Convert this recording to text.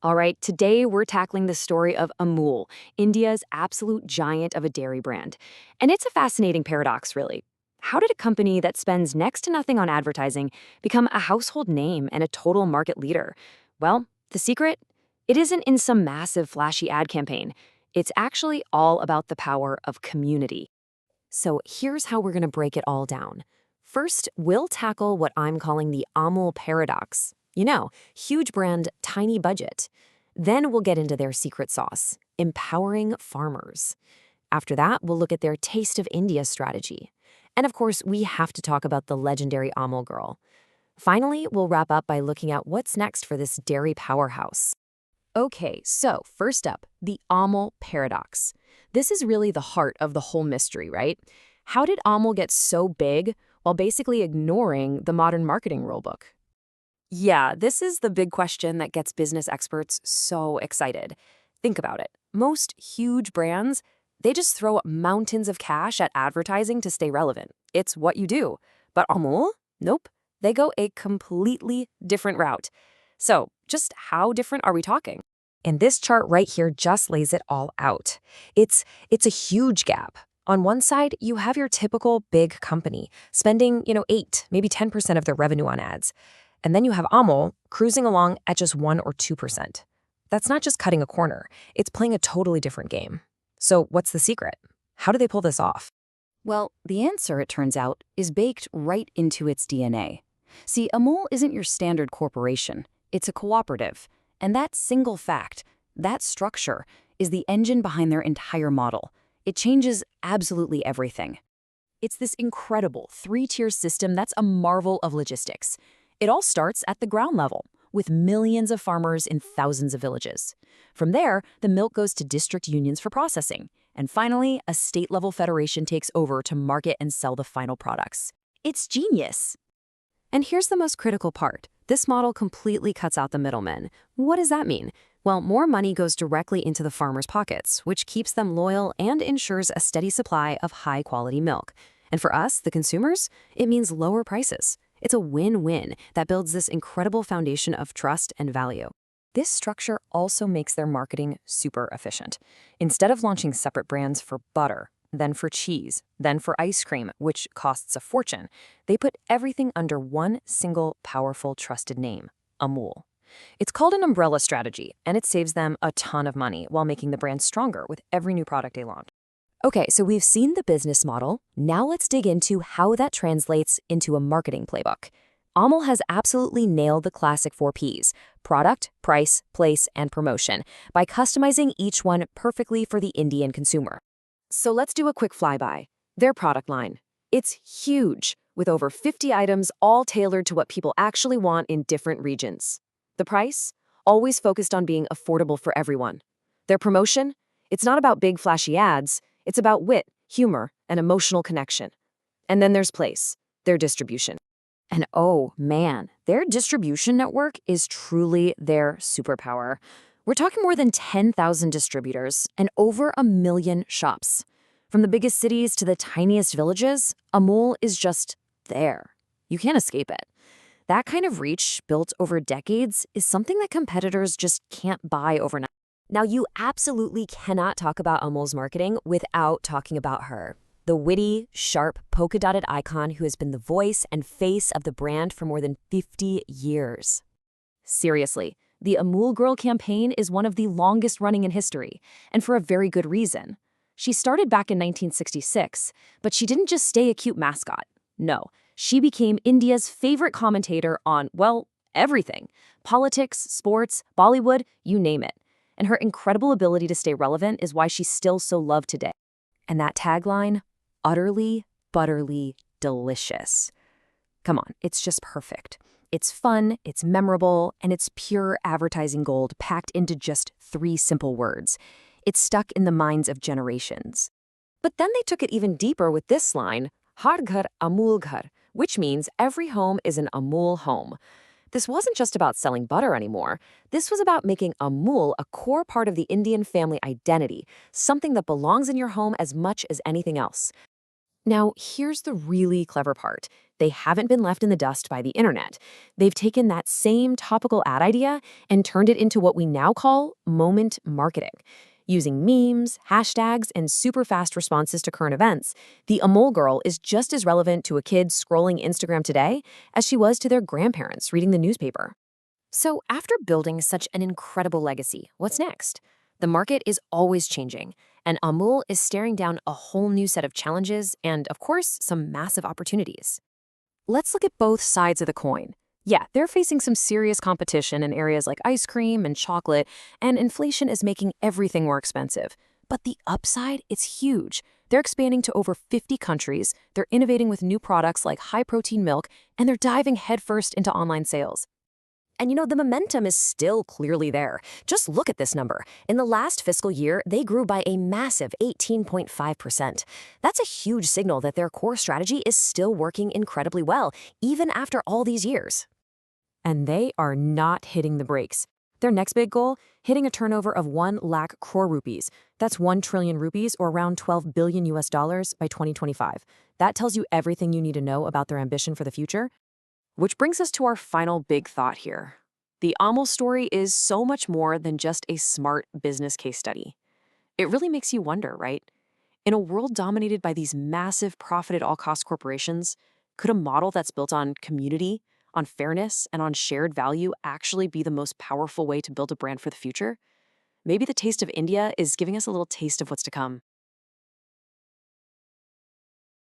All right, today we're tackling the story of Amul, India's absolute giant of a dairy brand. And it's a fascinating paradox, really. How did a company that spends next to nothing on advertising become a household name and a total market leader? Well, the secret? It isn't in some massive, flashy ad campaign. It's actually all about the power of community. So here's how we're going to break it all down. First, we'll tackle what I'm calling the Amul paradox. Huge brand, tiny budget. Then we'll get into their secret sauce, empowering farmers. After that, we'll look at their Taste of India strategy. And of course, we have to talk about the legendary Amul girl. Finally, we'll wrap up by looking at what's next for this dairy powerhouse. Okay, so first up, the Amul paradox. This is really the heart of the whole mystery, right? How did Amul get so big while basically ignoring the modern marketing rulebook? Yeah, this is the big question that gets business experts so excited. Think about it. Most huge brands, they just throw mountains of cash at advertising to stay relevant. It's what you do. But Amul? Nope. They go a completely different route. So, just how different are we talking? And this chart right here just lays it all out. It's a huge gap. On one side, you have your typical big company spending, 8, maybe 10% of their revenue on ads. And then you have Amul cruising along at just 1 or 2%. That's not just cutting a corner. It's playing a totally different game. So what's the secret? How do they pull this off? Well, the answer, it turns out, is baked right into its DNA. See, Amul isn't your standard corporation. It's a cooperative. And that single fact, that structure, is the engine behind their entire model. It changes absolutely everything. It's this incredible 3-tier system that's a marvel of logistics. It all starts at the ground level, with millions of farmers in thousands of villages. From there, the milk goes to district unions for processing. And finally, a state-level federation takes over to market and sell the final products. It's genius! And here's the most critical part. This model completely cuts out the middlemen. What does that mean? Well, more money goes directly into the farmers' pockets, which keeps them loyal and ensures a steady supply of high-quality milk. And for us, the consumers, it means lower prices. It's a win-win that builds this incredible foundation of trust and value. This structure also makes their marketing super efficient. Instead of launching separate brands for butter, then for cheese, then for ice cream, which costs a fortune, they put everything under one single, powerful, trusted name, Amul. It's called an umbrella strategy, and it saves them a ton of money while making the brand stronger with every new product they launch. Okay, so we've seen the business model. Now let's dig into how that translates into a marketing playbook. Amul has absolutely nailed the classic 4 Ps: product, price, place, and promotion, by customizing each one perfectly for the Indian consumer. So let's do a quick flyby. Their product line. It's huge, with over 50 items all tailored to what people actually want in different regions. The price? Always focused on being affordable for everyone. Their promotion? It's not about big flashy ads, it's about wit, humor, and emotional connection. And then there's place, their distribution. And oh man, their distribution network is truly their superpower. We're talking more than 10,000 distributors and over 1 million shops. From the biggest cities to the tiniest villages, Amul is just there. You can't escape it. That kind of reach, built over decades, is something that competitors just can't buy overnight. Now, you absolutely cannot talk about Amul's marketing without talking about her. The witty, sharp, polka-dotted icon who has been the voice and face of the brand for more than 50 years. Seriously, the Amul Girl campaign is one of the longest running in history, and for a very good reason. She started back in 1966, but she didn't just stay a cute mascot. No, she became India's favorite commentator on, well, everything. Politics, sports, Bollywood, you name it. And her incredible ability to stay relevant is why she's still so loved today. And that tagline, utterly, butterly, delicious. Come on, it's just perfect. It's fun, it's memorable, and it's pure advertising gold packed into just 3 simple words. It's stuck in the minds of generations. But then they took it even deeper with this line, Har Ghar Amul Ghar, which means every home is an Amul home. This wasn't just about selling butter anymore. This was about making Amul a core part of the Indian family identity, something that belongs in your home as much as anything else. Now, here's the really clever part. they haven't been left in the dust by the internet. They've taken that same topical ad idea and turned it into what we now call moment marketing. Using memes, hashtags, and super fast responses to current events, the Amul girl is just as relevant to a kid scrolling Instagram today as she was to their grandparents reading the newspaper. So, after building such an incredible legacy, what's next? The market is always changing, and Amul is staring down a whole new set of challenges and, of course, some massive opportunities. Let's look at both sides of the coin. Yeah, they're facing some serious competition in areas like ice cream and chocolate, and inflation is making everything more expensive. But the upside is huge. They're expanding to over 50 countries, they're innovating with new products like high-protein milk, and they're diving headfirst into online sales. And the momentum is still clearly there. Just look at this number. In the last fiscal year, they grew by a massive 18.5%. That's a huge signal that their core strategy is still working incredibly well, even after all these years. And they are not hitting the brakes. Their next big goal, hitting a turnover of 1 lakh crore rupees. That's 1 trillion rupees or around 12 billion US dollars by 2025. That tells you everything you need to know about their ambition for the future. Which brings us to our final big thought here. The Amul story is so much more than just a smart business case study. It really makes you wonder, right? In a world dominated by these massive profit-at-all-cost corporations, could a model that's built on community, on fairness, and on shared value actually be the most powerful way to build a brand for the future? Maybe the taste of India is giving us a little taste of what's to come.